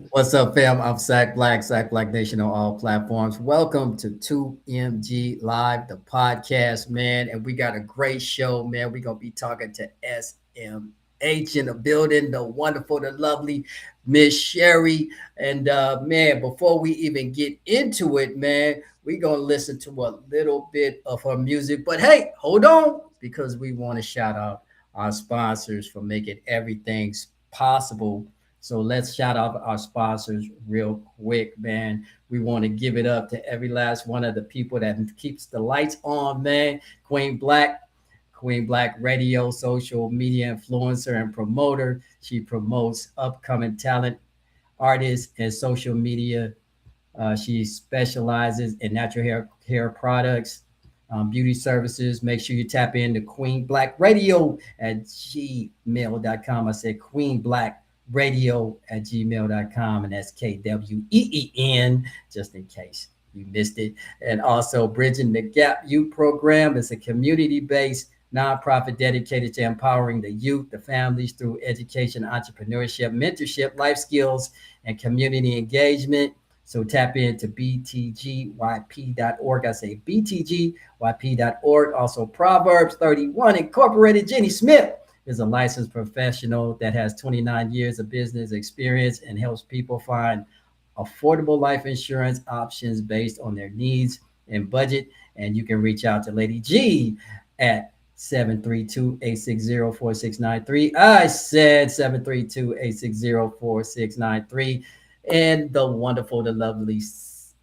What's up, fam? I'm Sac Black Nation on all platforms. Welcome to 2MG Live, the podcast, man. And we got a great show, man. We're going to be talking to SMH in the building, the wonderful, the lovely Miss Sherry. And man, before we even get into it, man, we're going to listen to a little bit of her music. But hey, hold on, because we want to shout out our sponsors for making everything possible. So let's shout out our sponsors real quick, man. We want to give it up to every last one of the people that keeps the lights on, man. Queen Black Radio, social media influencer and promoter. She promotes upcoming talent, artists, and social media. She specializes in natural hair products, beauty services. Make sure you tap into Queen Black Radio at gmail.com. I said Queen Black Radio at gmail.com, and that's KWEEN, just in case you missed it. And also, Bridging the Gap Youth Program is a community based nonprofit dedicated to empowering the youth, the families through education, entrepreneurship, mentorship, life skills, and community engagement. So tap into btgyp.org. I say btgyp.org. Also, Proverbs 31 Incorporated. Jenny Smith is a licensed professional that has 29 years of business experience and helps people find affordable life insurance options based on their needs and budget. And you can reach out to Lady G at 732-860-4693. I said 732-860-4693. And the wonderful, the lovely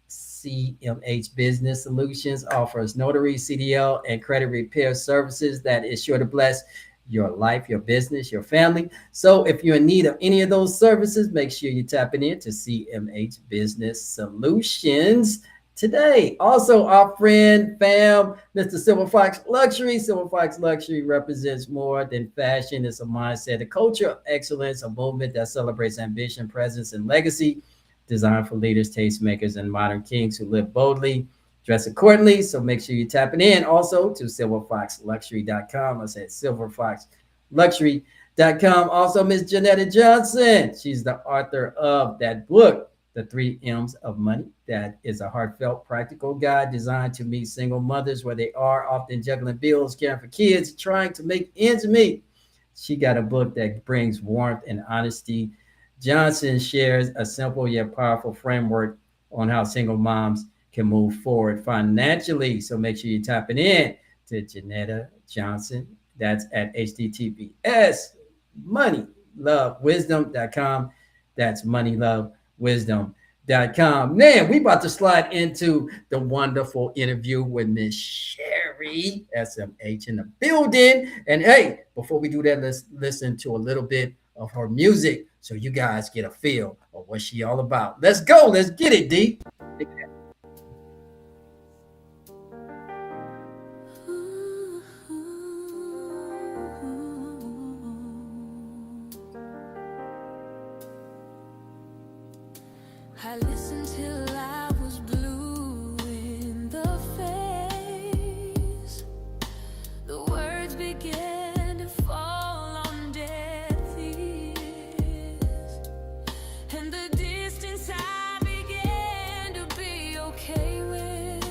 CMH Business Solutions offers notary, CDL, and credit repair services that is sure to bless your life, your business, your family. So if you're in need of any of those services, make sure you're tapping in to CMH Business Solutions today. Also, our friend, fam, Mr. Silver Fox Luxury. Silver Fox Luxury represents more than fashion. It's a mindset, a culture of excellence, a movement that celebrates ambition, presence, and legacy, designed for leaders, tastemakers, and modern kings who live boldly, dress accordingly. So make sure you're tapping in also to silverfoxluxury.com. I said silverfoxluxury.com. Also, Miss Janetta Johnson. She's the author of that book, The 3 M's of Money. That is a heartfelt, practical guide designed to meet single mothers where they are, often juggling bills, caring for kids, trying to make ends meet. She got a book that brings warmth and honesty. Johnson shares a simple yet powerful framework on how single moms can move forward financially. So make sure you're tapping in to Janetta Johnson. That's at https moneylovewisdom.com. That's moneylovewisdom.com. Man, we about to slide into the wonderful interview with Miss Sherry SMH in the building. And hey, before we do that, let's listen to a little bit of her music so you guys get a feel of what she all about. Let's go. Let's get it, D. I listened till I was blue in the face. The words began to fall on deaf ears, and the distance I began to be okay with.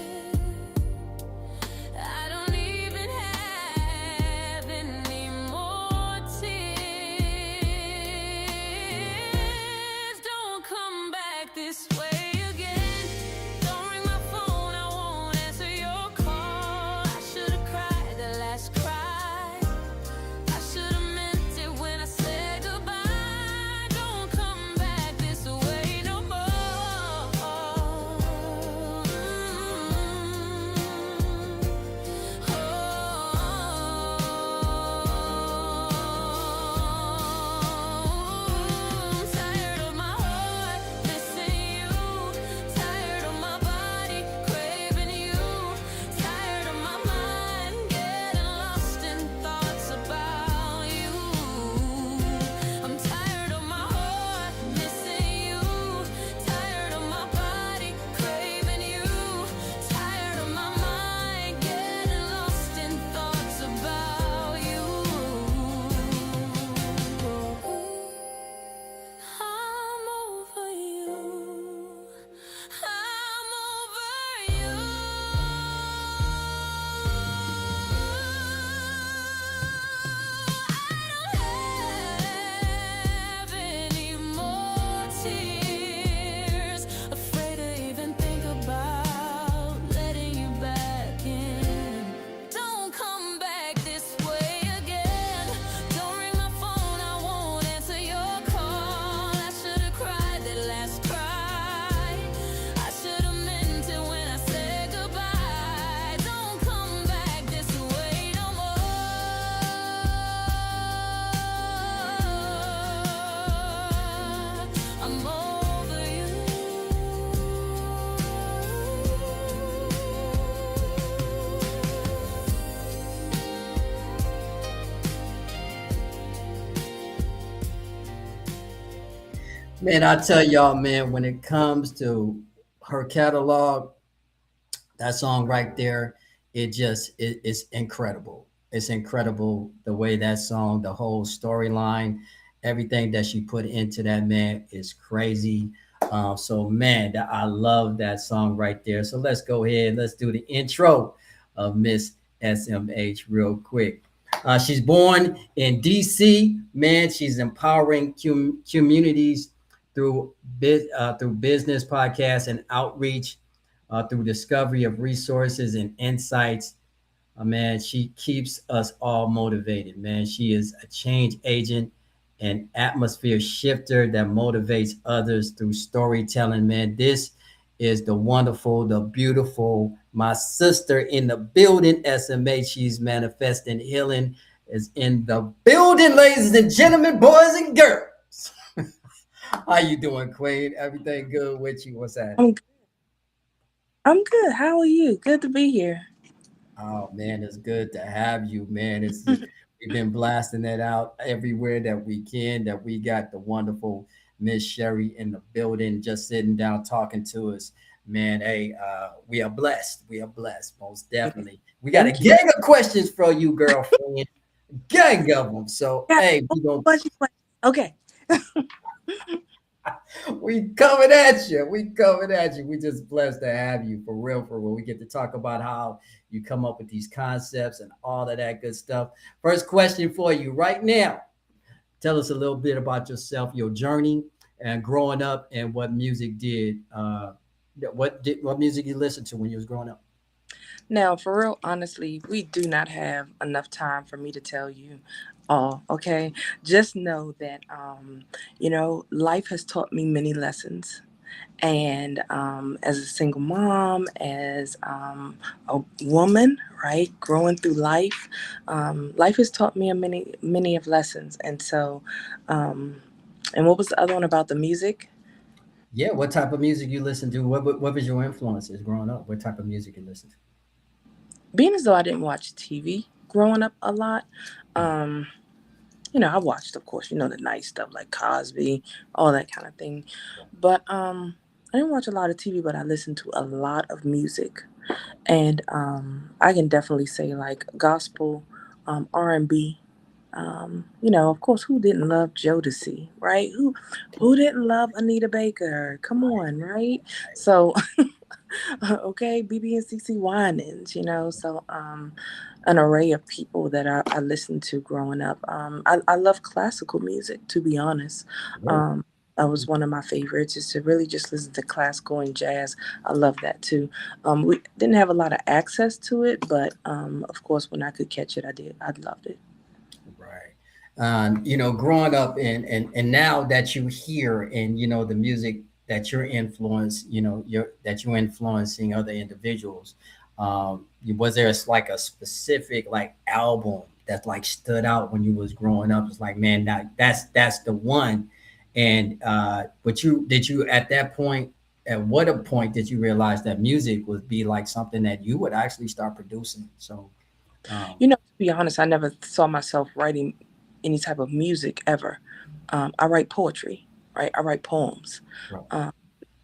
I don't even have any more tears. Don't come back this way again. Man, I tell y'all, man, when it comes to her catalog, that song right there, it's incredible. It's incredible the way that song, the whole storyline, everything that she put into that, man, is crazy. So man, I love that song right there. So let's go ahead, let's do the intro of Miss SMH real quick. She's born in DC, man. She's empowering communities through through business podcasts and outreach, through discovery of resources and insights. Man, she keeps us all motivated, man. She is a change agent and atmosphere shifter that motivates others through storytelling, man. This is the wonderful, the beautiful, my sister in the building, SMH. She's manifesting healing is in the building, ladies and gentlemen, boys and girls. How you doing, Queen? Everything good with you? What's that? I'm I'm good. How are you? Good to be here. Oh man, it's good to have you, man. We've been blasting that out everywhere that we can. That we got the wonderful Miss Sherry in the building, just sitting down talking to us, man. Hey, we are blessed. We are blessed, most definitely. We got a Thank you. gang of questions for you, girlfriend. Gang of them. So, Got hey, a we gonna bunch of questions. Okay. we coming at you. We coming at you. We just blessed to have you for real, for real. We get to talk about how you come up with these concepts and all of that good stuff. First question for you right now. Tell us a little bit about yourself, your journey, and growing up, and what music did. What music you listened to when you was growing up? Now, for real, honestly, we do not have enough time for me to tell you all. Okay. Just know that, life has taught me many lessons. And as a single mom, as a woman, right, growing through life, life has taught me a many of lessons. And so, um, and what was the other one about the music? Yeah, what type of music you listen to? What was your influences growing up? What type of music you listen Being as though I didn't watch TV growing up a lot, to? um, I watched, of course, the nice stuff like Cosby, all that kind of thing. But I didn't watch a lot of TV, but I listened to a lot of music. And I can definitely say like gospel, R&B. Of course, who didn't love Jodeci, right? Who didn't love Anita Baker? Come on, right? So okay, BB and CC Winans, so an array of people that I listened to growing up. I love classical music, to be honest. Whoa. Um, that was one of my favorites, is to really just listen to classical and jazz. I love that too. We didn't have a lot of access to it, but of course, when I could catch it, I did. I loved it. Right. Growing up and now that you hear and the music that you're influenced, that you're influencing other individuals. Was there like a specific like album that like stood out when you was growing up? It's like, man, that's the one. And but you did you at that point, at what a point did you realize that music would be like something that you would actually start producing? So um To be honest, I never saw myself writing any type of music ever. I write poetry, right? I write poems. right. Um,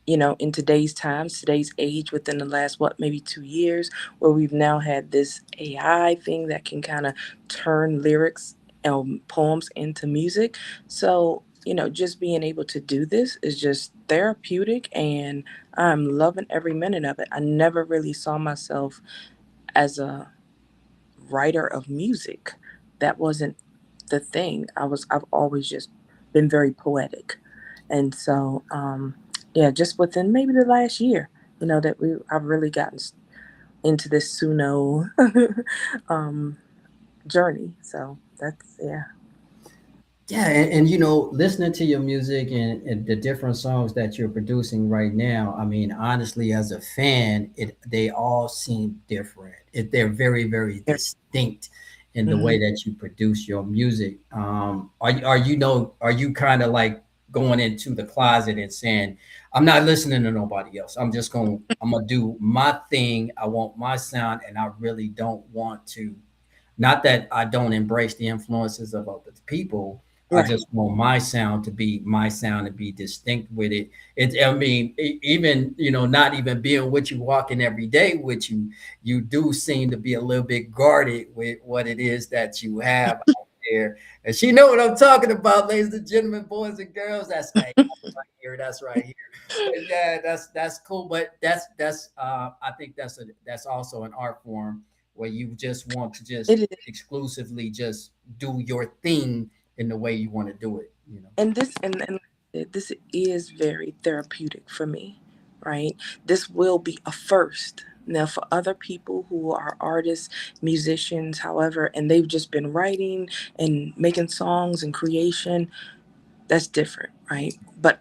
in today's times, today's age, within the last, maybe 2 years, where we've now had this AI thing that can kind of turn lyrics and poems into music. So, just being able to do this is just therapeutic, and I'm loving every minute of it. I never really saw myself as a writer of music. That wasn't the thing. I've always just been very poetic. And so yeah, just within maybe the last year, that I've really gotten into this Suno um journey. So that's, yeah. Yeah, and listening to your music and the different songs that you're producing right now, I mean, honestly, as a fan, they all seem different. They're very, very distinct in the way Mhm. that you produce your music. Are you kind of like going into the closet and saying, I'm not listening to nobody else. I'm gonna do my thing. I want my sound, and I really don't want to. Not that I don't embrace the influences of other people, I Right. just want my sound to be my sound and be distinct with it. It's, I mean, even, not even being with you, walking every day with you, you do seem to be a little bit guarded with what it is that you have out there. And she know what I'm talking about, ladies and gentlemen, boys and girls. That's, hey, that's right here. That's right here. But yeah, that's cool. But that's I think that's also an art form where you just want to just It is. exclusively just do your thing in the way you want to do it. And and like I said, this is very therapeutic for me, right? This will be a first. Now, for other people who are artists, musicians, however, and they've just been writing and making songs and creation, that's different, right? But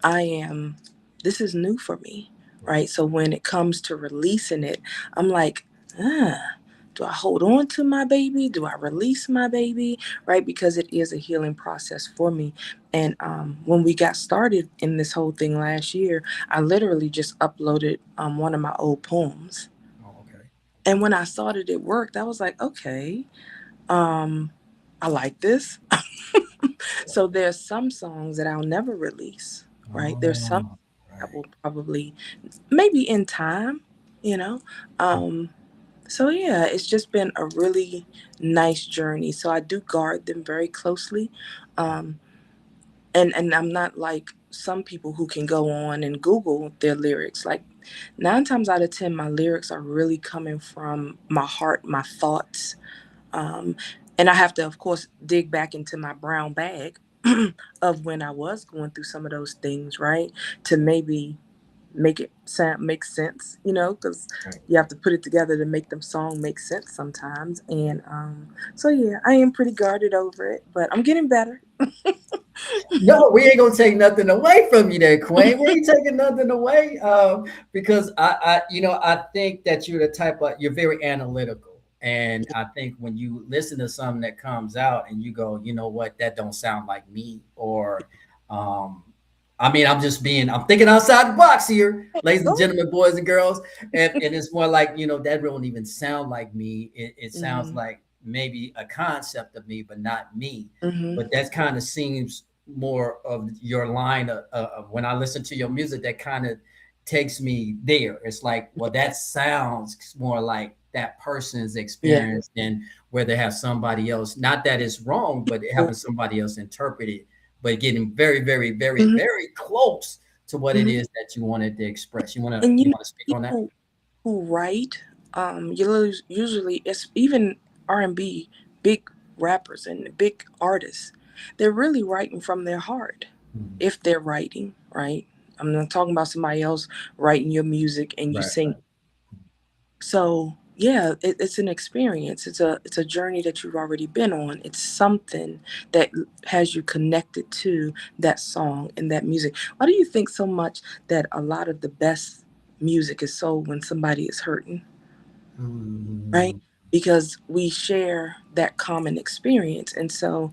this is new for me, right? So when it comes to releasing it, I'm like, do I hold on to my baby? Do I release my baby? Right? Because it is a healing process for me. And when we got started in this whole thing last year, I literally just uploaded one of my old poems. Oh, okay. And when I saw that it worked, I was like, okay, um, I like this. So there's some songs that I'll never release, right? There's some Oh, that right. will probably, maybe in time, you know. Um, so yeah, it's just been a really nice journey. So I do guard them very closely. Um, and I'm not like some people who can go on and Google their lyrics. Like 9 times out of 10, my lyrics are really coming from my heart, my thoughts, um, and I have to, of course, dig back into my brown bag of when I was going through some of those things, right? To maybe make sense, because Right. you have to put it together to make them song make sense sometimes. And so yeah, I am pretty guarded over it, but I'm getting better. No, we ain't gonna take nothing away from you there, Queen. We ain't taking nothing away. Because I think that you're very analytical. And I think when you listen to something that comes out and you go, you know what, that don't sound like me, or um, I mean, I'm thinking outside the box here, ladies and Go. gentlemen, boys and girls. And it's more like, that don't even sound like me. It sounds Mm-hmm. like maybe a concept of me, but not me. Mm-hmm. But that kind of seems more of your line of when I listen to your music, that kind of takes me there. It's like, well, that sounds more like that person's Yeah. experience than where they have somebody else. Not that it's wrong, but having somebody else interpret it, but getting very, very, very, Mm-hmm. very close to what it Mm-hmm. is that you wanted to express. You wanna And you wanna speak on that? people who write, usually it's even R&B, big rappers and big artists, they're really writing from their heart. Mhm. If they're writing, right? I'm not talking about somebody else writing your music and you Right, sing. right. So yeah, it's an experience. It's a journey that you've already been on. It's something that has you connected to that song and that music. Why do you think so much that a lot of the best music is sold when somebody is hurting? Right? Mm, Because we share that common experience. And so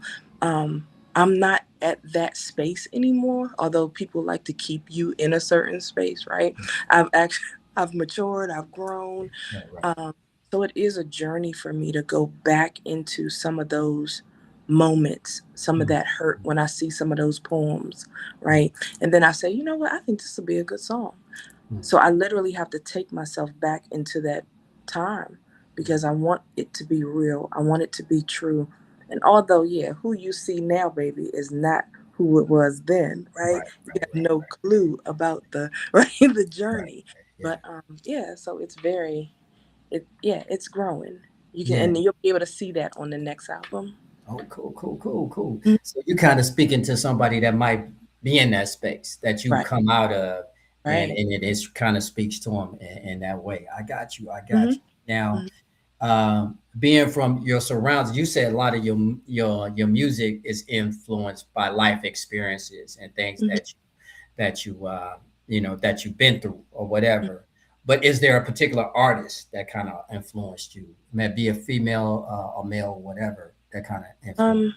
I'm not at that space anymore, although people like to keep you in a certain space, right? I've matured, I've grown. right, right. Um, so it is a journey for me to go back into some of those moments, some of Mm, that hurt when I see some of those poems, right? And then I say, you know what, I think this will be a good song. mm, So I literally have to take myself back into that time because I want it to be real. I want it to be true. And although, yeah, who you see now, baby, is not who it was then, right? right, You right, have right, no clue about the right the right. journey. Yeah. But yeah, so it's growing. You can Yeah. and you'll be able to see that on the next album. Oh, cool, cool, cool, cool. Mhm. So you kind of speaking to somebody that might be in that space that you Right, come out of, and right. it is kind of speaks to them in that way. I got you. I got Hmm. you. Now, Hmm. being from your surroundings, you said a lot of your music is influenced by life experiences and things Hmm. that you've been through or whatever. But is there a particular artist that kind of influenced you? Maybe a female, or male, whatever, that kind of influenced. Um,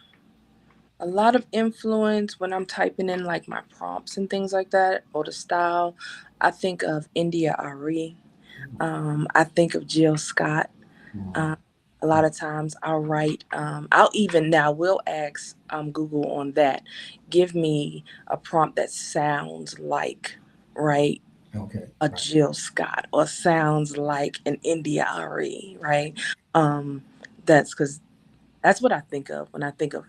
a lot of influence when I'm typing in like my prompts and things like that, or the style. I think of India Ari. I think of Jill Scott. Mm, Um, A lot of times I'll write, I'll even now will ask Google on that, give me a prompt that sounds like, right, Okay. a Right. Jill Scott or sounds like an Indie right? Um, that's because that's what I think of when I think of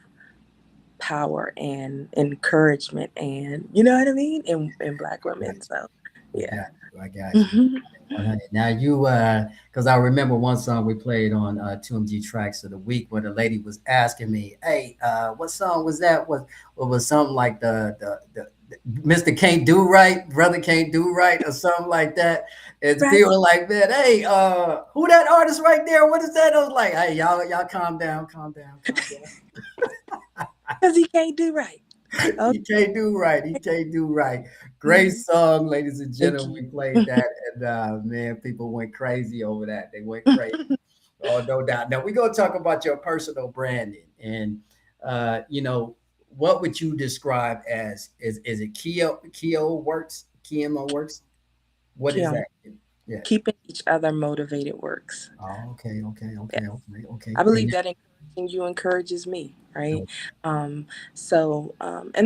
power and encouragement, and you know what I mean, in Black Right. women. So, I yeah. got you. I got you. Hmm. 100. Now you, because I remember one song we played on 2MG Tracks of the Week where the lady was asking me, "Hey, what song was that? What was something like the Mr. Can't Do Right, Brother Can't Do Right, or something like that?" And Right, people were like, "Man, hey, who that artist right there? What is that?" I was like, "Hey, y'all, calm down, calm down, calm down." because he can't do right. Okay, He can't do right. He can't do right. Great song, ladies and thank gentlemen. you. We played that, and man, people went crazy over that. They went crazy. Oh, no doubt. Now we're gonna talk about your personal branding, and what would you describe as is it Keo works? Kemo works? What is Kim, that? Yeah. keeping each other motivated works. Oh, okay, okay, Yes. okay, okay, okay. I And believe that encouraging you encourages me, right? And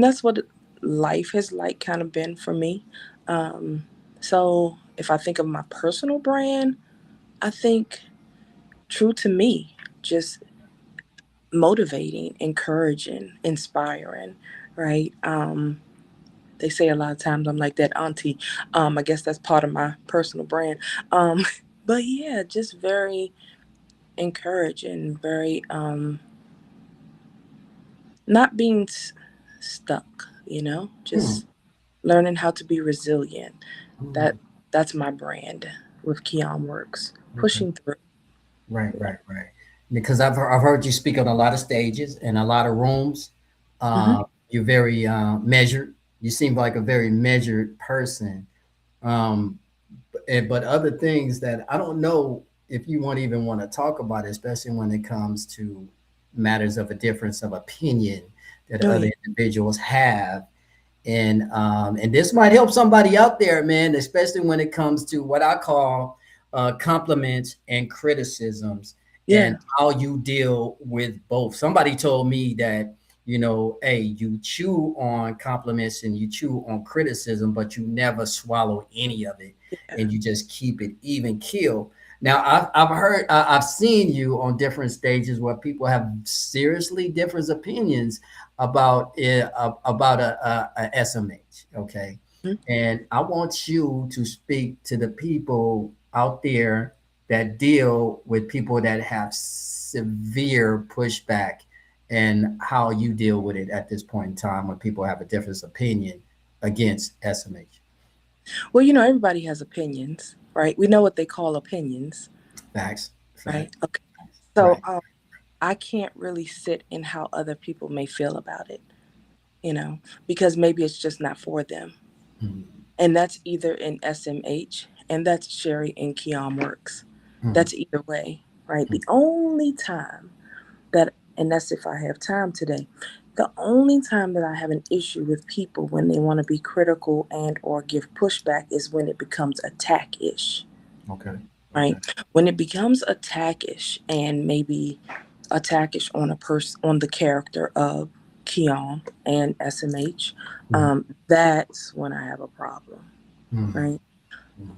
that's what life has like kind of been for me. Um, so if I think of my personal brand, I think true to me, just motivating, encouraging, inspiring, right? They say a lot of times I'm like that auntie. I guess that's part of my personal brand. Um, but yeah, just very encouraging, very not being stuck, hmm, just learning how to be resilient. That hmm, that's my brand with Keon Works, okay. pushing through. Right, right, right. Because I've heard you speak on a lot of stages and a lot of rooms. Hmm. You're very measured. You seem like a very measured person. Um, but other things that I don't know if you won't even want to talk about, especially when it comes to matters of a difference of opinion that Oh yeah, other individuals have. And this might help somebody out there, man, especially when it comes to what I call compliments and criticisms and yeah, how you deal with both. Somebody told me that, hey, you chew on compliments and you chew on criticism, but you never swallow any of it, yeah. and you just keep it even keel. Now, I've heard, I've seen you on different stages where people have seriously different opinions about a SMH. Okay, Mhm. and I want you to speak to the people out there that deal with people that have severe pushback, and how you deal with it at this point in time when people have a different opinion against SMH. Well, everybody has opinions, right? We know what they call opinions, Facts, right? facts, Okay. So right. I can't really sit in how other people may feel about it, because maybe it's just not for them. Mhm, And that's either in SMH and that's Sherry and Keon Works. mhm, That's either way, right? mhm, The only time that, and that's if I have time today, the only time that I have an issue with people when they want to be critical and or give pushback is when it becomes attack-ish, okay, right? okay. When it becomes attack-ish and maybe attack-ish on a person, on the character of Keon and SMH, Mhm, that's when I have a problem, mhm, right?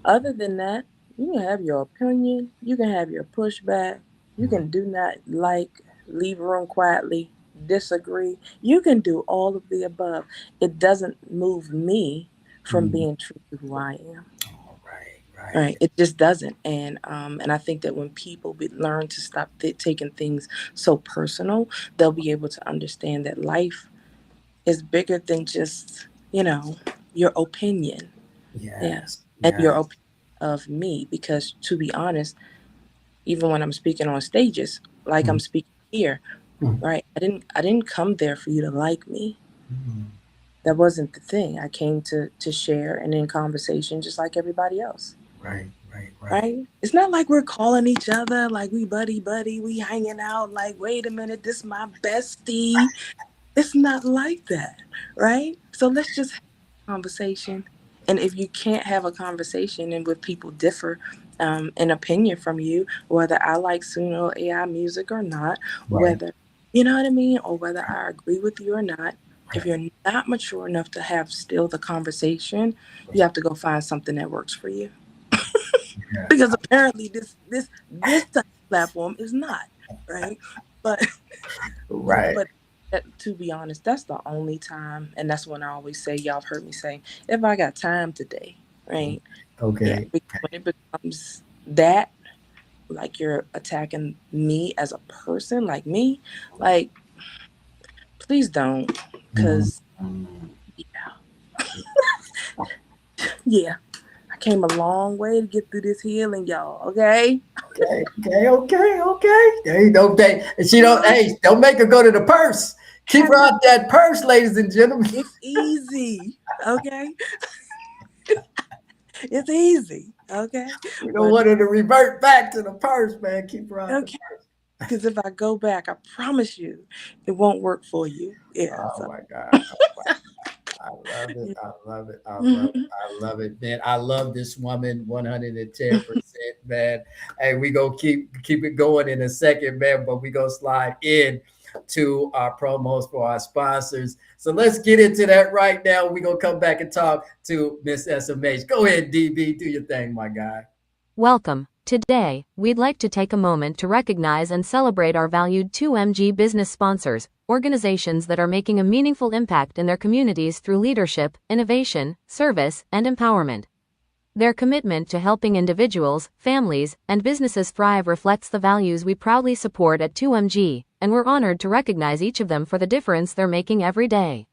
Other than that, you can have your opinion, you can have your pushback, you mhm, can do not like, leave room quietly, disagree. You can do all of the above. It doesn't move me from mhm. being true to who I am. All right, right. Right, it just doesn't, and I think that when people learn to stop taking things so personal, they'll be able to understand that life is bigger than just your opinion. Yeah. Yes, And your yes. opinion of me, because to be honest, even when I'm speaking on stages, like I'm Mhm, speaking here, mhm, right? I didn't come there for you to like me. mhm. That wasn't the thing. I came to share and in conversation just like everybody else. Right, right, right. Right? It's not like we're calling each other like we buddy, we hanging out like, wait a minute, this my bestie. It's not like that, right? So let's just have a conversation And if you can't have a conversation and with people differ in opinion from you, whether I like Suno AI music or not, Right. whether, you know what I mean, or whether I agree with you or not, if Right. you're not mature enough to have still the conversation, you have to go find something that works for you. Yeah. Because apparently this type of platform is not, right? But Right. but to be honest, that's the only time, and that's when I always say, y'all have heard me say, if I got time today, right? Yeah, Okay. because when it becomes that, like you're attacking me as a person, like me, like please don't, Mhm. because yeah, I came a long way to get through this healing, y'all. Okay, Okay, okay, okay, okay. There you go. And she don't. Hey, don't make her go to the purse. Keep have her no, out that purse, ladies and gentlemen. it's easy. Okay, it's easy. Okay, We don't but want her to revert back to the purse, man. Keep her out the okay, purse. because if I go back, I promise you, it won't work for you. Yeah. Oh So. my God. I love it. I love it. I love it. Mhm. I love it, man. I love this woman 110%, man. Hey, we gonna keep it going in a second, man, but we gonna slide in to our promos for our sponsors. So let's get into that right now. We gonna come back and talk to Miss SMH. Go ahead, DB, do your thing, my guy. Welcome. Today, we'd like to take a moment to recognize and celebrate our valued 2MG business sponsors, organizations that are making a meaningful impact in their communities through leadership, innovation, service, and empowerment. Their commitment to helping individuals, families, and businesses thrive reflects the values we proudly support at 2MG, and we're honored to recognize each of them for the difference they're making every day.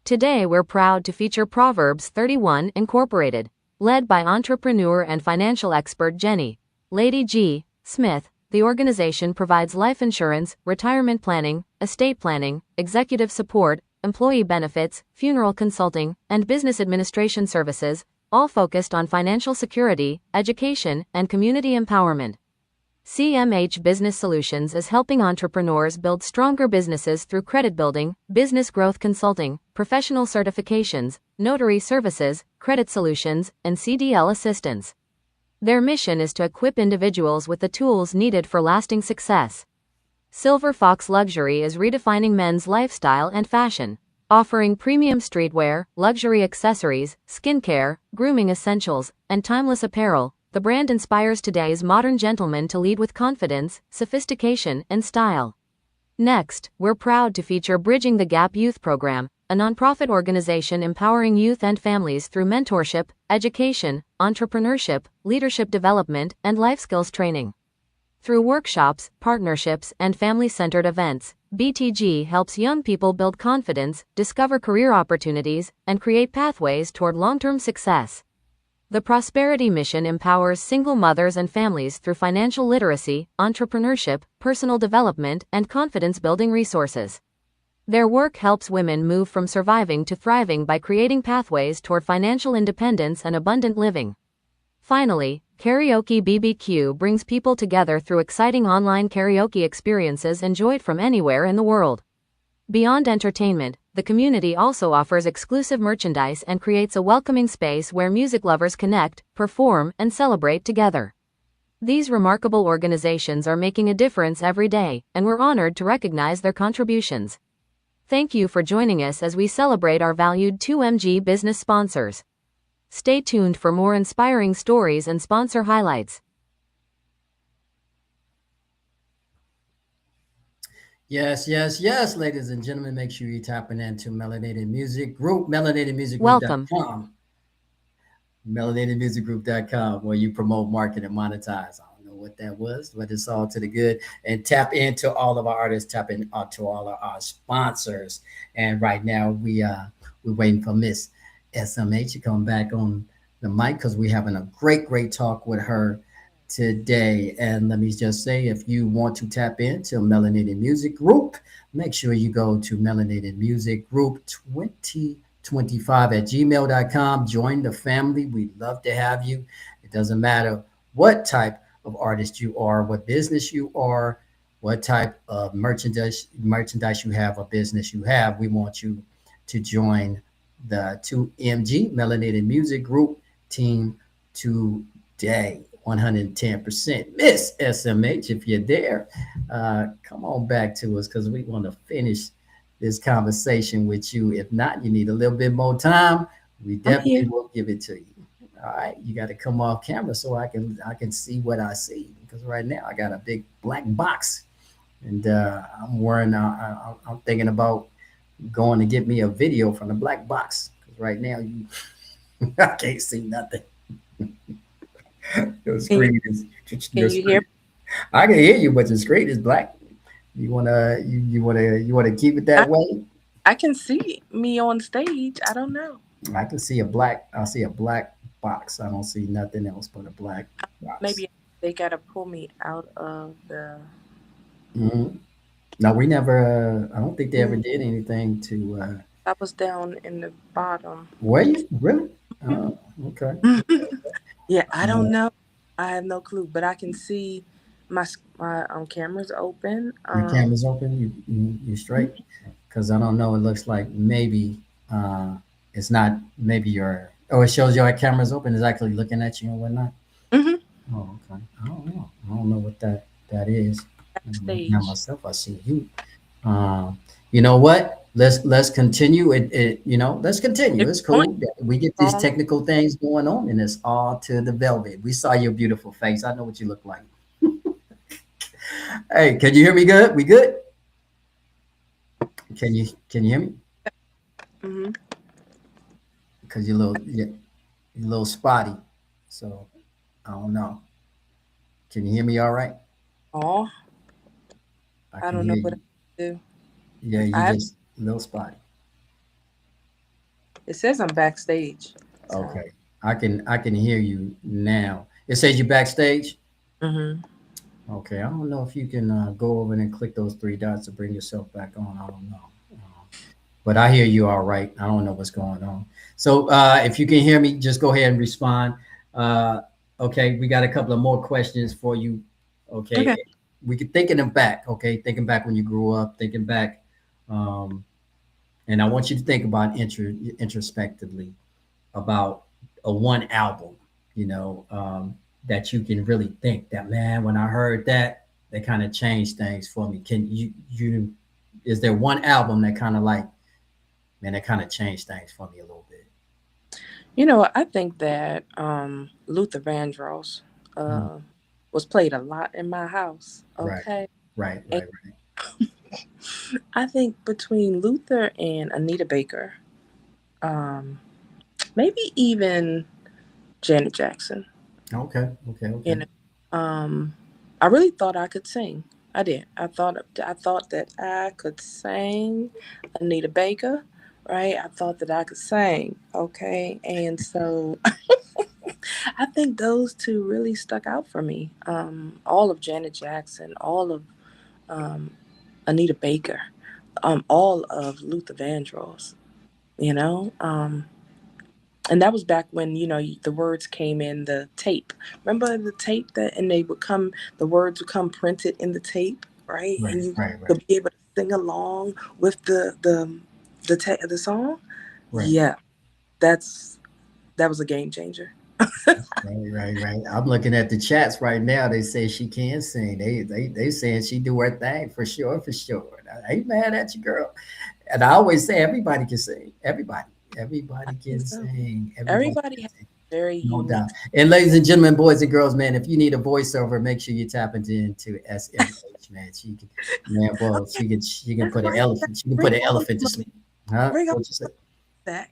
Today, we're proud to feature Proverbs 31 Incorporated, led by entrepreneur and financial expert Jenny Lady G. Smith. The organization provides life insurance, retirement planning, estate planning, executive support, employee benefits, funeral consulting, and business administration services, all focused on financial security, education, and community empowerment. CMH Business Solutions is helping entrepreneurs build stronger businesses through credit building, business growth consulting, professional certifications, notary services, credit solutions, and CDL assistance. Their mission is to equip individuals with the tools needed for lasting success. Silver Fox Luxury is redefining men's lifestyle and fashion, offering premium streetwear, luxury accessories, skincare, grooming essentials, and timeless apparel. The brand inspires today's modern gentleman to lead with confidence, sophistication, and style. Next, we're proud to feature Bridging the Gap Youth Program, a nonprofit organization empowering youth and families through mentorship, education, entrepreneurship, leadership development, and life skills training. Through workshops, partnerships, and family-centered events, BTG helps young people build confidence, discover career opportunities, and create pathways toward long-term success. The Prosperity Mission empowers single mothers and families through financial literacy, entrepreneurship, personal development, and confidence-building resources. Their work helps women move from surviving to thriving by creating pathways toward financial independence and abundant living. Finally, Karaoke BBQ brings people together through exciting online karaoke experiences enjoyed from anywhere in the world. Beyond entertainment, the community also offers exclusive merchandise and creates a welcoming space where music lovers connect, perform, and celebrate together. These remarkable organizations are making a difference every day, and we're honored to recognize their contributions. Thank you for joining us as we celebrate our valued 2MG business sponsors. Stay tuned for more inspiring stories and sponsor highlights. Yes, yes, yes, ladies and gentlemen. Make sure you're tapping into Melanated Music Group, Welcome. melanatedmusicgroup.com. melanatedmusicgroup.com, where you promote, market, and monetize. I don't know what that was, but it's all to the good. And tap into all of our artists, tap into all of our sponsors. And right now we're waiting for Miss SMH to come back on the mic because we're having a great talk with her today. And let me just say, if you want to tap into Melanated Music Group, make sure you go to Melanated Music Group 2025 at gmail.com. Join the family. We'd love to have you. It doesn't matter what type of artist you are, what business you are, what type of merchandise you have, or business you have. We want you to join the 2MG Melanated Music Group team today. 110%. Miss SMH, if you're there, come on back to us because we want to finish this conversation with you. If not, you need a little bit more time. We I'm here. definitely will give it to you. All right, you got to come off camera so I can see what I see because right now I got a big black box and I'm wearing. I'm thinking about going to get me a video from the black box because right now you I can't see nothing. Your Can you screen is can your you hear? screen. I can hear you, but the screen is black. You wanna keep it I, that way? I can see me on stage. I don't know. I can see a black. I see a black box. I don't see nothing else but a black box. Maybe they gotta pull me out of the. Hmm. No, we never. I don't think they ever Mm, did anything to. I was down in the bottom. Were you really? Okay. Yeah, I don't Uh, know. I have no clue, but I can see my camera's open. your camera's open. You straight? Because I don't know. It looks like maybe uh, it's not. Maybe your. Oh, it shows your camera's open. It's actually looking at you and whatnot. Hmm. Oh, okay. I don't know. I don't know what that is. I'm looking at Backstage. myself. I see you. You know what? Let's continue. Let's continue. It's It's going cool. We get these wrong. technical things going on, and it's all to the velvet. We saw your beautiful face. I know what you look like. Hey, can you hear me good? We good? Can you hear me? Hmm. Because you're a little spotty. So I don't know. Can you hear me all right? Oh, I I can don't hear know what I you. do. Yeah, you I just a little spotty. It says I'm backstage. So. Okay. I can hear you now. It says you backstage. Hmm. Okay, I don't know if you can go over and click those three dots to bring yourself back on. I don't know. But I hear you all right. I don't know what's going on. So if you can hear me, just go ahead and respond. Uh, okay, we got a couple of more questions for you. Okay. Okay, we could thinking them back. Okay, thinking back when you grew up, thinking back, um, and I want you to think about introspectively about a one album, that you can really think that, man, when I heard that, they kind of changed things for me. Can you is there one album that kind of like, man, that kind of changed things for me a little bit? I think that Luther Vandross Mm, uh, was played a lot in my house. right, Okay. right, And right, right. I think between Luther and Anita Baker, um, maybe even Janet Jackson, Okay, okay, you okay. know, um, I really thought I could sing. I did. I thought that I could sing Anita Baker, right? I thought that I could sing. Okay. And so I think those two really stuck out for me. All of Janet Jackson, all of um, Anita Baker, all of Luther Vandross, you know? And that was back when, the words came in the tape. Remember the tape and the words would come printed in the tape, right? Right, And you right, right, could be able to sing along with the song. right. Yeah, that was a game changer. Right, right, right. I'm looking at the chats right now. They say she can sing. They saying she do her thing for sure, for sure. I ain't mad at you, girl. And I always say everybody can sing. I Everybody think can so. sing. Everybody Everybody can has sing. a very No unique. doubt. And ladies and gentlemen, boys and girls, man, if you need a voiceover, make sure you tap into SMH, man. She can, man, well, she can That's put an right. elephant. She can put Bring an on elephant to the sleep. Huh? bring on What you say? that.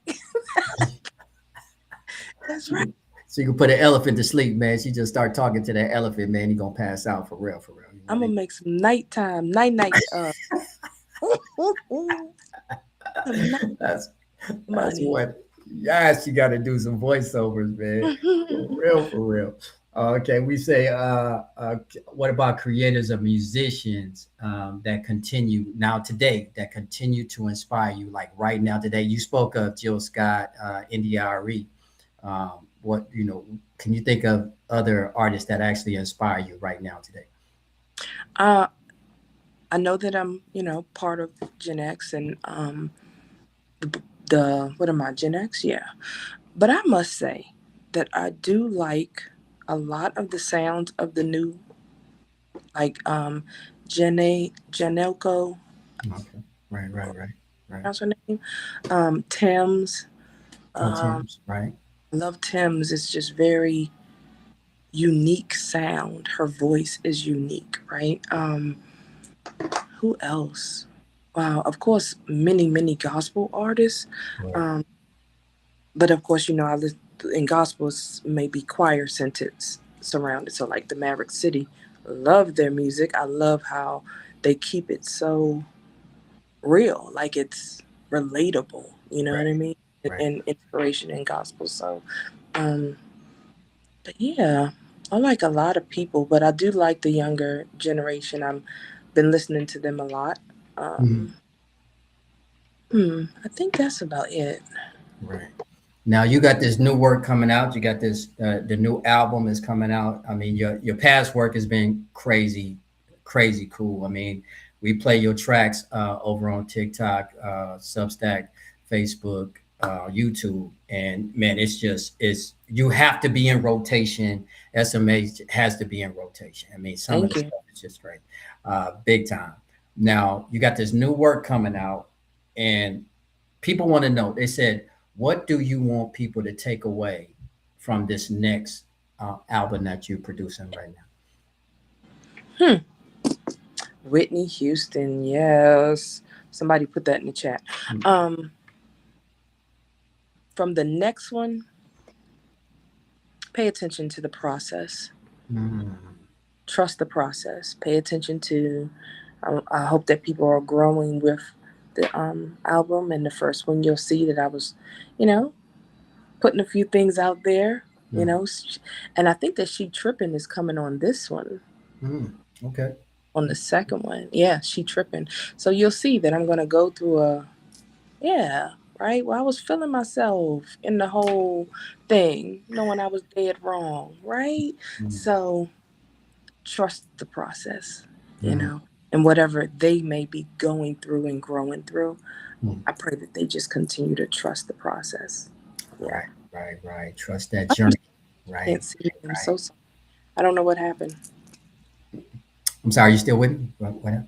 That's She right. can she can put an elephant to sleep, man. She just start talking to that elephant, man. He gonna pass out for real, for real. You know I'm what I gonna mean? make some nighttime, night. Some night That's that's money. what. Yes, you got to do some voiceovers, man. For real, for real. Okay, we say, what about creators of musicians that continue now today, that continue to inspire you? Like right now today, you spoke of Jill Scott, Indie Artist. Can you think of other artists that actually inspire you right now today? uh, I know that I'm, part of Gen X, and what am I, Gen X? Yeah. But I must say that I do like a lot of the sounds of the new, like Janelko, Okay. Right. that's her name. Tim's. Oh, Um, Tim's, right? I love Tim's. It's just very unique sound. Her voice is unique, right? Who else? Wow, of course, many gospel artists. Right. Um, but of course, I listen in gospels maybe choir sentence surrounded. So like the Maverick City, love their music. I love how they keep it so real, like it's relatable. You know what I Right. mean? Right. And inspiration in gospel. So, um, but yeah, I like a lot of people, but I do like the younger generation. I've been listening to them a lot. Mhm. Um, I think that's about it. Right. Now you got this new work coming out. You got this the new album is coming out. I mean, your past work has been crazy cool. I mean, we play your tracks over on TikTok, Substack, Facebook, YouTube, and man, it's you have to be in rotation. SMH has to be in rotation. I mean, some of Thank the you. stuff is just great, big time. Now you got this new work coming out, and people want to know. They said, what do you want people to take away from this next album that you're producing right now? Hmm. Whitney Houston, yes. Somebody put that in the chat. Um, from the next one, pay attention to the process. Mm, Trust the process. Pay attention to. I hope that people are growing with the album. And the first one, you'll see that I was, you know, putting a few things out there. You mm, know, and I think that She Trippin' is coming on this one, okay. on the second one. Yeah, She Trippin'. So you'll see that I'm gonna go through a. Yeah, right. Well, I was feeling myself in the whole thing, knowing I was dead wrong, right? Mm, So trust the process, you mm, know, and whatever they may be going through and growing through, mm. I pray that they just continue to trust the process. Yeah. Right. Trust that I journey. Right. can't see me. I'm Right. so sorry. I don't know what happened. I'm sorry. You still with me? What?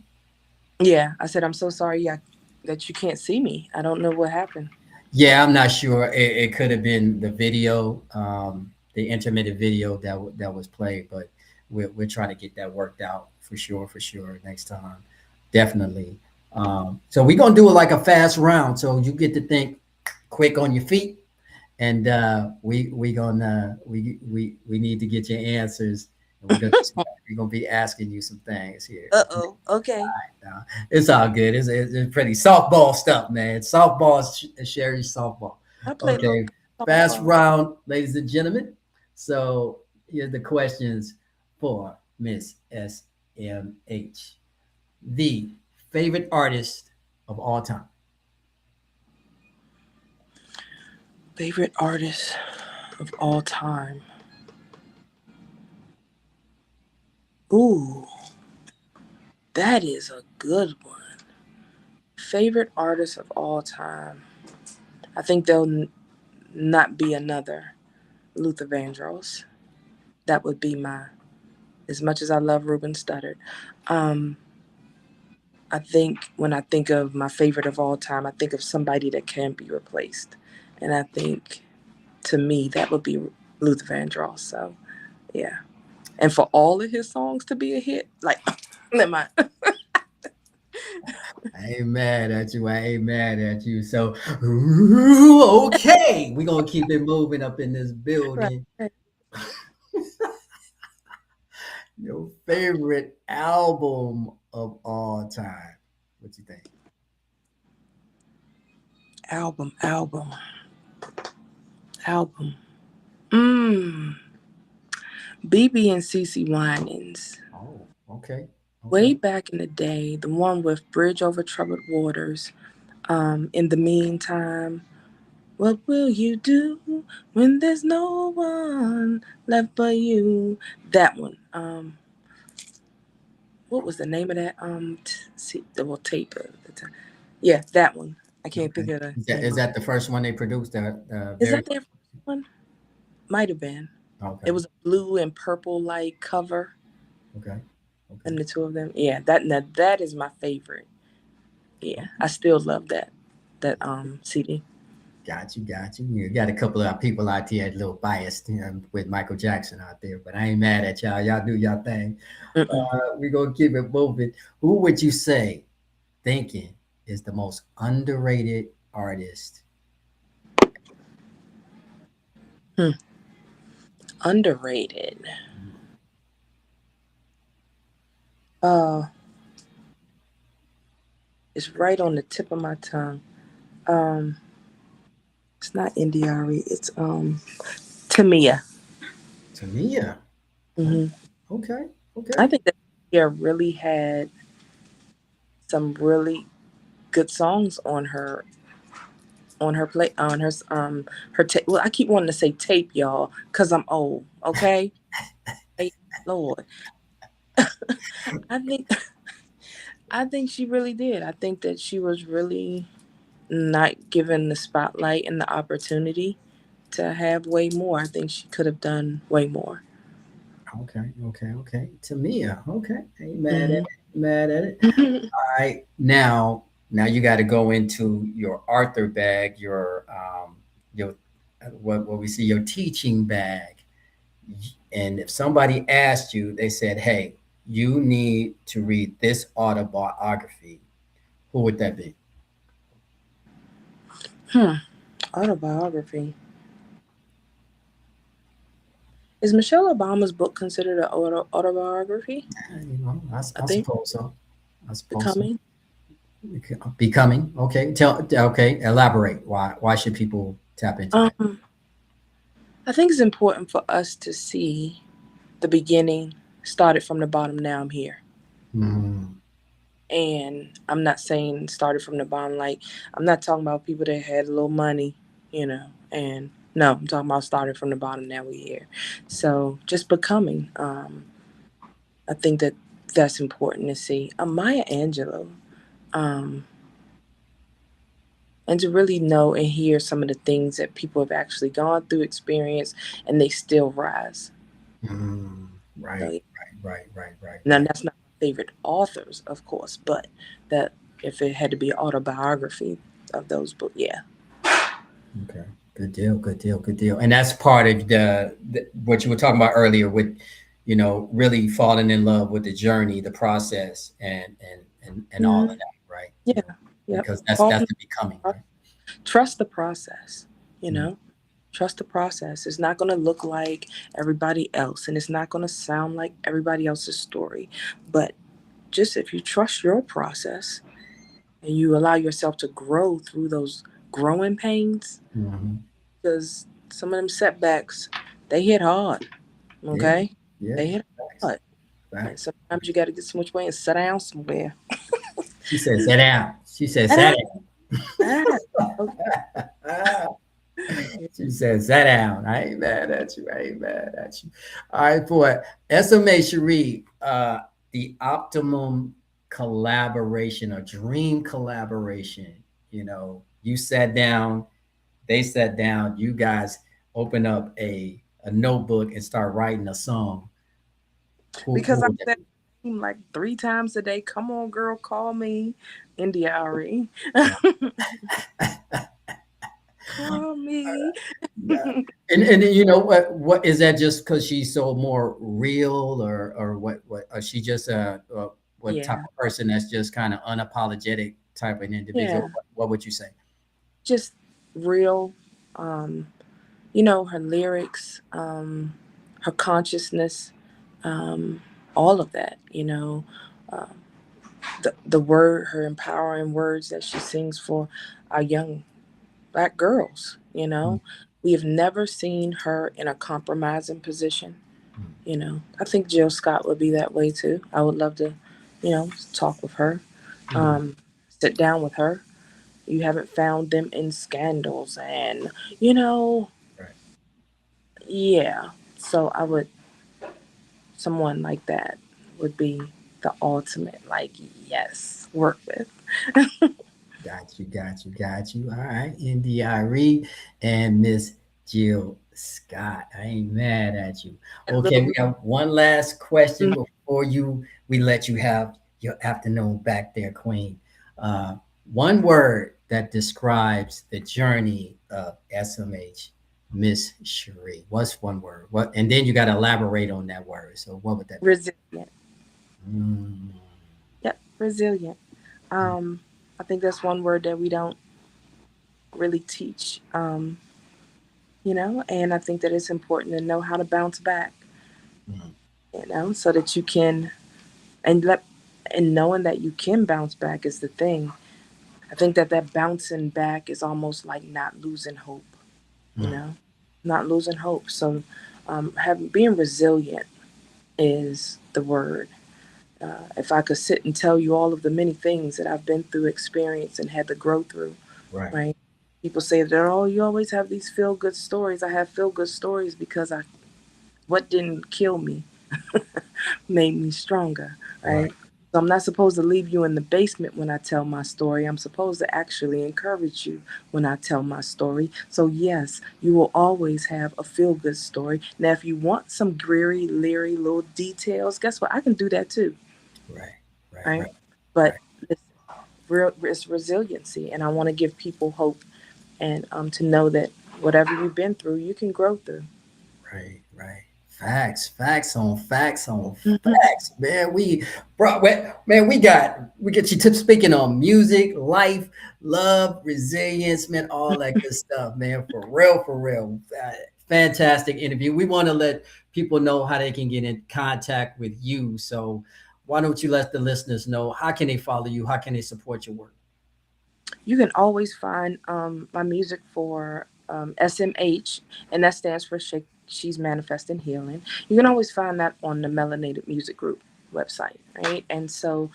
Yeah, I said I'm so sorry. Yeah, that you can't see me. I don't know what happened. Yeah, I'm not sure. It could have been the video, the intermittent video that was played, but we're trying to get that worked out for sure next time, definitely. So we're gonna do it like a fast round, so you get to think quick on your feet, and we need to get your answers, and we're gonna be asking you some things here. Uh oh. Okay. Uh, it's all good. It's pretty softball stuff, man. Softball, Sherry softball. I played a little Okay, fast softball. round, ladies and gentlemen. So here's the questions for Miss SMH. The favorite artist of all time. Favorite artist of all time. Ooh, that is a good one. Favorite artist of all time. I think there'll not be another Luther Vandross. That would be my. As much as I love Ruben Studdard, um, I think when I think of my favorite of all time, I think of somebody that can't be replaced, and I think to me that would be Luther Vandross. So yeah, and for all of his songs to be a hit, like never mind. I ain't mad at you. I ain't mad at you. So, okay, we're gonna keep it moving up in this Right. building. Your favorite album of all time. What you think? Album. Album. Mmm. BB and CC Winans. Oh, okay. Way Okay. back in the day, the one with Bridge Over Troubled Waters. In the meantime, what will you do when there's no one left but you? That one. What was the name of that? Well, tape. Yeah, that one. I can't think Okay. of the Is name of that it. the first one they produced? The Is very that their first one? Might have been. It okay, was a blue and purple like cover, okay, okay. and the two of them. Yeah, that is my favorite. Yeah, I still love that CD. Got you, got you. You got a couple of people out there a little biased, with Michael Jackson out there, but I ain't mad at y'all. Y'all do y'all thing. Mm-mm. We're gonna keep it moving. Who would you say thinking is the most underrated artist? Hmm. Underrated. Uh, it's right on the tip of my tongue. Um, it's not Indiari. It's Tamia. Tamia. Oh, Hmm. okay, I okay. think that Tamia really had some really good songs on her tape. Well, I keep wanting to say tape, y'all, because I'm old. Okay, hey, Lord, I think I think she really did. I think that she was really not given the spotlight and the opportunity to have way more. I think she could have done way more. Okay, okay, okay. Tamia. Okay. Ain't mad at Hmm. it. Mad at it. All right. Now you got to go into your Arthur bag, your what we see, your teaching bag. And if somebody asked you, they said, "Hey, you need to read this autobiography." Who would that be? Hmm. Autobiography. Is Michelle Obama's book considered an autobiography? I I think suppose so. I suppose so. Becoming. Becoming. Okay. Okay. Elaborate. Why should people tap into that? Um, I think it's important for us to see the beginning started from the bottom. Now I'm here. Mm, And I'm not saying started from the bottom. Like, I'm not talking about people that had a little money, and no, I'm talking about starting from the bottom. Now we're here. So just becoming. I think that that's important to see. Maya Angelou. Um, and to really know and hear some of the things that people have actually gone through, experience, and they still rise. mm, So, right. yeah. Now, Right. that's not my favorite authors, of course, but that if it had to be an autobiography of those books, yeah. Okay. Good deal. Good deal. Good deal. And that's part of what you were talking about earlier with, really falling in love with the journey, the process, and all of Mhm. that, right? Yeah. Yep. Because that's Fall- the becoming, right? Trust the process, you Mm, know? Trust the process. It's not going to look like everybody else and it's not going to sound like everybody else's story. But just if you trust your process and you allow yourself to grow through those growing pains, mhm. because some of them setbacks, they hit hard, Yeah. okay? Yeah. They hit Facts. hard. And Facts. sometimes you got to get some which way and sit down somewhere. She said, "Sit down." She said, Sit "Sit down. Sit down. Okay. down." She said, "Sit down." I ain't mad at you. I ain't mad at you. All right, boy. SMA Cherie, the optimum collaboration, a dream collaboration. You sat down, they sat down, you guys open up a notebook and start writing a song. Who Because I would that said be? like 3 times a day, come on, girl, call me. India Ari. Call me. Yeah. And you know what is that just because she's so more real or what or she just what type Yeah. of person that's just kind of unapologetic type of an individual? Yeah. What would you say? Just real. Um, her lyrics, her consciousness, um, all of that, um, her empowering words that she sings for our young Black girls. Mm, We have never seen her in a compromising position. mm, I think Jill Scott would be that way too. I would love to, talk with her, mm. um, sit down with her. You haven't found them in scandals and, you know, Right. yeah. So someone like that would be the ultimate, like, yes, work with. Got you. All right, NDIRE and Miss Jill Scott. I ain't mad at you. A Okay, little. we got one last question Mm, before we let you have your afternoon back there, Queen. Uh, One word that describes the journey of SMH, Miss Cherie. What's one word? What? And then you got to elaborate on that word. So what would that be? resilient. Mm, Yep, resilient. Um, I think that's one word that we don't really teach. And I think that it's important to know how to bounce back. mm, So that you can and let and knowing that you can bounce back is the thing. I think that bouncing back is almost like not losing hope. You mm. know, not losing hope. So, having being resilient is the word. If I could sit and tell you all of the many things that I've been through, experienced, and had to grow through, Right, right? People say that, oh, you always have these feel good stories. I have feel good stories because what didn't kill me made me stronger, right, right? So I'm not supposed to leave you in the basement when I tell my story. I'm supposed to actually encourage you when I tell my story. So yes, you will always have a feel good story. Now, if you want some dreary, leery little details, guess what? I can do that too, right, right, right? right, But right. it's resiliency, and I want to give people hope and to know that whatever you've been through, you can grow through. Right, right. Facts on Mhm. facts, man. Man, we get you tips speaking on music, life, love, resilience, man, all that good stuff, man. For real, for real. Fantastic interview. We want to let people know how they can get in contact with you. So why don't you let the listeners know how can they follow you? How can they support your work? You can always find my music for SMH, and that stands for She's Manifesting Healing. You can always find that on the Melanated Music Group website, right? And so,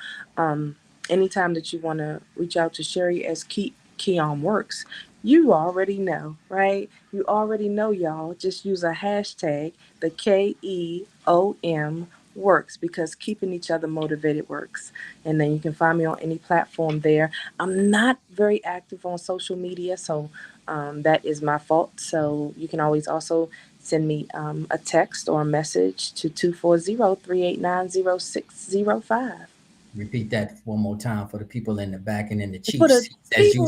anytime that you want to reach out to Sherry as Keon Works, you already know, right? You already know, y'all. Just use a hashtag, the KEOM works, because keeping each other motivated works. And then you can find me on any platform there. I'm not very active on social media, so that is my fault. So you can always also send me a text or a message to 240-389-0605. Repeat that one more time for the people in the back and in the cheap For the seats, as you people,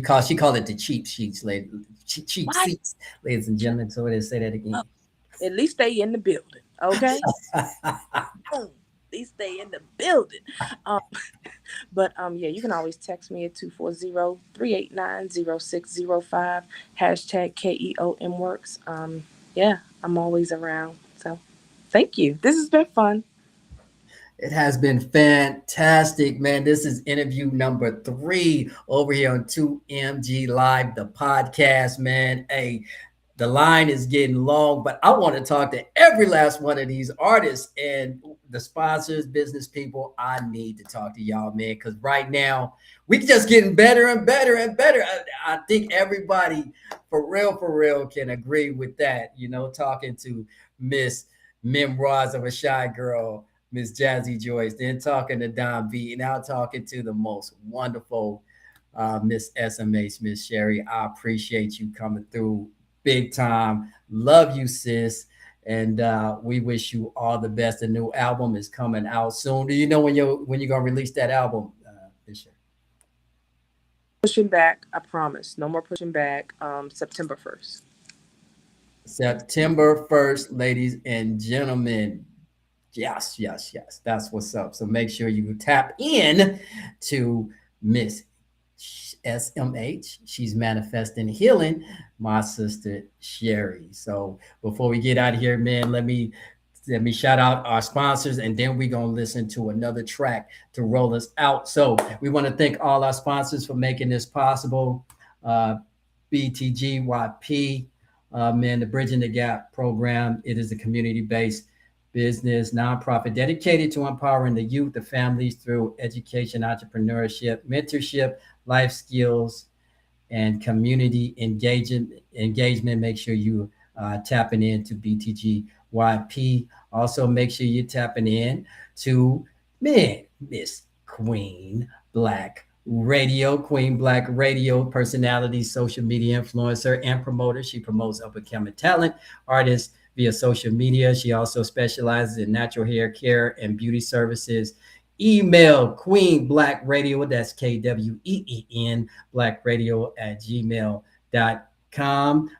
said. She called it the cheap sheets, lady. Cheap why? seats, ladies and gentlemen. So it is. Say that Oh, again. at least stay in the building, okay? Boom. At least stay in the building. Um, but yeah, you can always text me at 240-389-0605. Hashtag KEOM works. Yeah, I'm always around. So thank you. This has been fun. It has been fantastic, man. This is interview number 3 over here on 2MG Live, the podcast, man. Hey, the line is getting long, but I want to talk to every last one of these artists and the sponsors, business people. I need to talk to y'all, man, because right now we just getting better and better and better. I think everybody for real can agree with that. Talking to Miss Memoirs of a Shy Girl, Miss Jazzy Joyce, then talking to Don B, and now talking to the most wonderful Miss SMH, Miss Sherry. I appreciate you coming through big time. Love you, sis. And we wish you all the best. The new album is coming out soon. Do you know when you're gonna release that album, this year? Pushing back, I promise. No more pushing back. September 1st. September 1st, ladies and gentlemen. Yes, yes, yes. That's what's up. So make sure you tap in to Miss SMH. She's manifesting healing, my sister Sherry. So before we get out of here, man, let me shout out our sponsors, and then we're gonna listen to another track to roll us out. So we want to thank all our sponsors for making this possible. Uh, BTGYP, man, the Bridging the Gap program. It is a community-based business nonprofit dedicated to empowering the youth, the families through education, entrepreneurship, mentorship, life skills, and community engagement. Make sure you tapping into BTGYP. Also, make sure you're tapping in to Miss Queen Black Radio, Queen Black radio personality, social media influencer, and promoter. She promotes up and coming talent, artists via social media. She also specializes in natural hair care and beauty services. Email Queen Black Radio, that's KWEEN, Black Radio at gmail.com.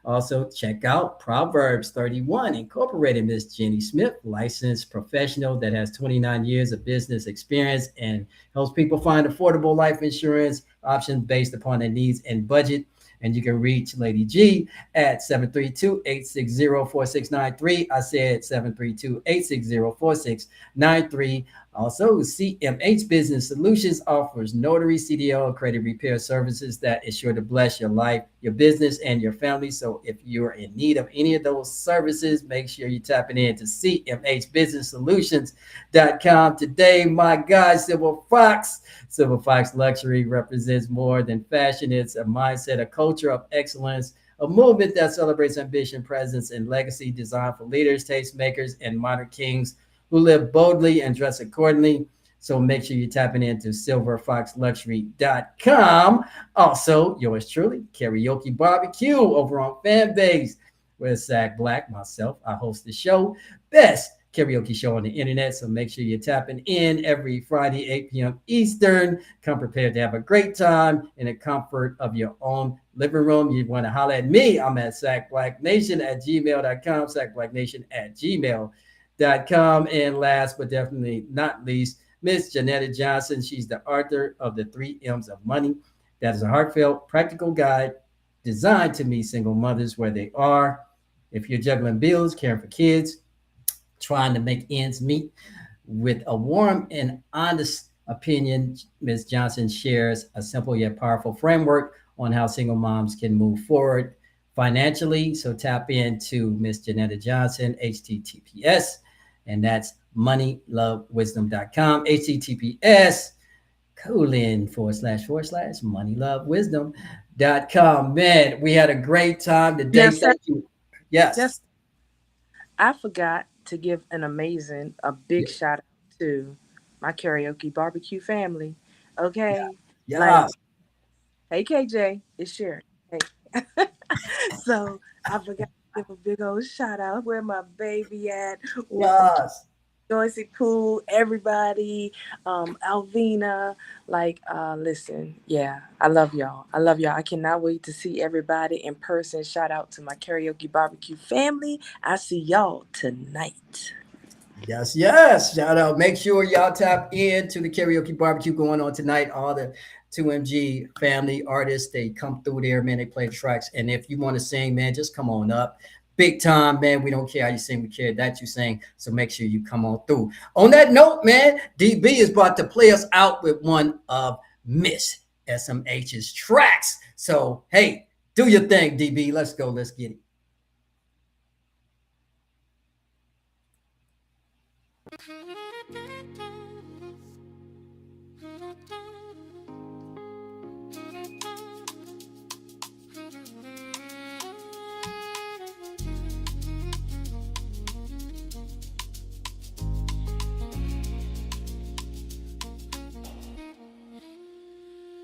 Also, check out Proverbs 31 Incorporated. Miss Jenny Smith, licensed professional that has 29 years of business experience and helps people find affordable life insurance options based upon their needs and budget. And you can reach Lady G at 732-860-4693. I said 732-860-4693. Also, CMH Business Solutions offers notary, CDL, credit repair services that is sure to bless your life, your business, and your family. So if you're in need of any of those services, make sure you're tapping into CMHBusinessSolutions.com. Today, my guy, Silver Fox. Silver Fox Luxury represents more than fashion. It's a mindset, a culture of excellence, a movement that celebrates ambition, presence, and legacy, designed for leaders, tastemakers, and modern kings who live boldly and dress accordingly. So make sure you're tapping into silverfoxluxury.com. Also, yours truly, Karaoke Barbecue over on Fanbase, where Sac Black, myself, I host the show. Best karaoke show on the internet. So make sure you're tapping in every Friday, 8 p.m. Eastern. Come prepared to have a great time in the comfort of your own living room. You want to holler at me, I'm at sacblacknation at gmail.com, sacblacknation at gmail.com. And last but definitely not least, Miss Janetta Johnson. She's the author of the 3 M's of Money. That is a heartfelt, practical guide designed to meet single mothers where they are. If you're juggling bills, caring for kids, trying to make ends meet, with a warm and honest opinion, Ms. Johnson shares a simple yet powerful framework on how single moms can move forward financially. So tap into Miss Janetta Johnson, HTTPS, and that's moneylovewisdom.com, HTTPS ://moneylovewisdom.com. Man, we had a great time today. Yes, sir. Thank you. Yes. Just I forgot to give a big Yeah. shout out to my karaoke barbecue family. Okay. Like, Yes. hey KJ, it's Sharon. Hey. So I forgot to give a big old shout out. Where my baby at? Yes. Joycey Poole, everybody, Alvina. Listen, yeah, I love y'all. I love y'all. I cannot wait to see everybody in person. Shout out to my karaoke barbecue family. I see y'all tonight. Yes, yes. Shout out. Make sure y'all tap into the karaoke barbecue going on tonight. All the 2MG family artists, they come through there, man. They play the tracks. And if you want to sing, man, just come on up. Big time, man. We don't care how you sing, we care that you sing. So make sure you come on through. On that note, man, DB is about to play us out with one of Miss SMH's tracks. So, hey, do your thing, DB. Let's go. Let's get it.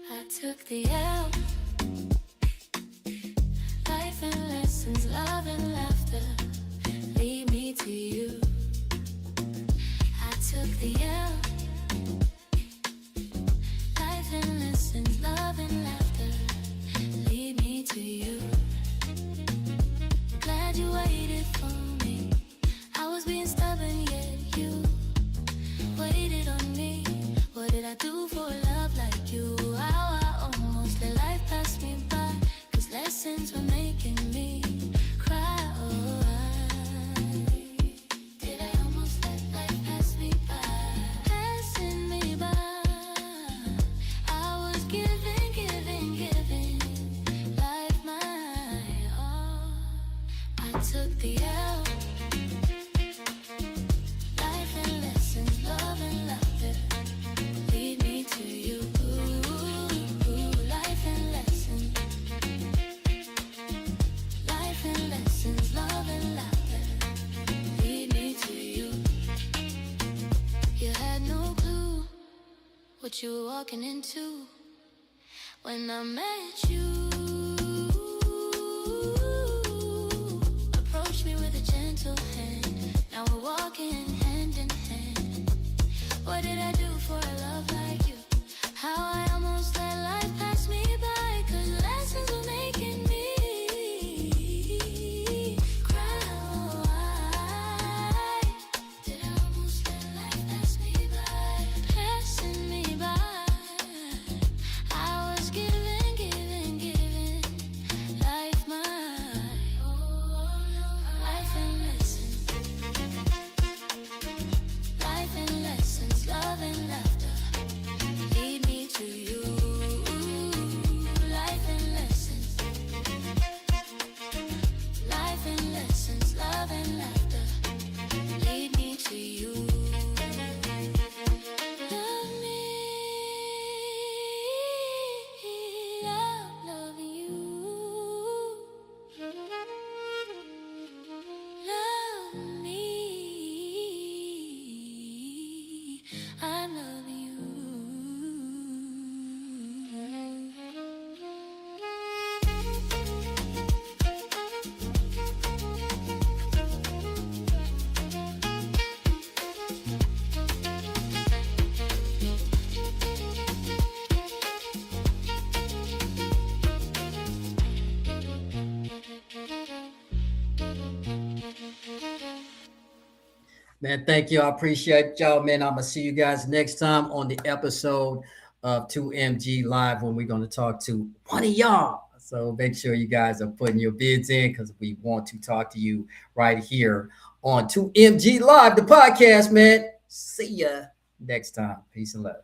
I took the L. Life and lessons, love and laughter lead me to you. I took the L. Life and lessons, love and laughter lead me to you. Glad you waited for me. I was being stubborn, yet you waited on me. What did I do for love like you? How I almost let life pass me by, 'cause lessons were making me cry. Oh, did I almost let life pass me by? Passing me by. I was giving life my all. I took the L. Life and lessons, love and laughter lead me to you. Life and lessons. Life and lessons, love and laughter lead me to you. You had no clue what you were walking into. When I met you, approach me with a gentle hand. Now we're walking hand in hand. What did I do for a love like you? How I almost let life pass me by, 'cause lessons were making me cry. Why did I almost let life pass me by? Passing me by. I was giving, giving, giving life my life and lessons, life and lessons, love and laughter lead me to you. Life and lessons, life and lessons, love and laughter lead me to you. Love me, love you. Love me, I'm loving you. Man, thank you. I appreciate y'all, man. I'm gonna see you guys next time on the episode of 2MG Live when we're gonna talk to one of y'all. So make sure you guys are putting your bids in because we want to talk to you right here on 2MG Live, the podcast, man. See ya next time. Peace and love.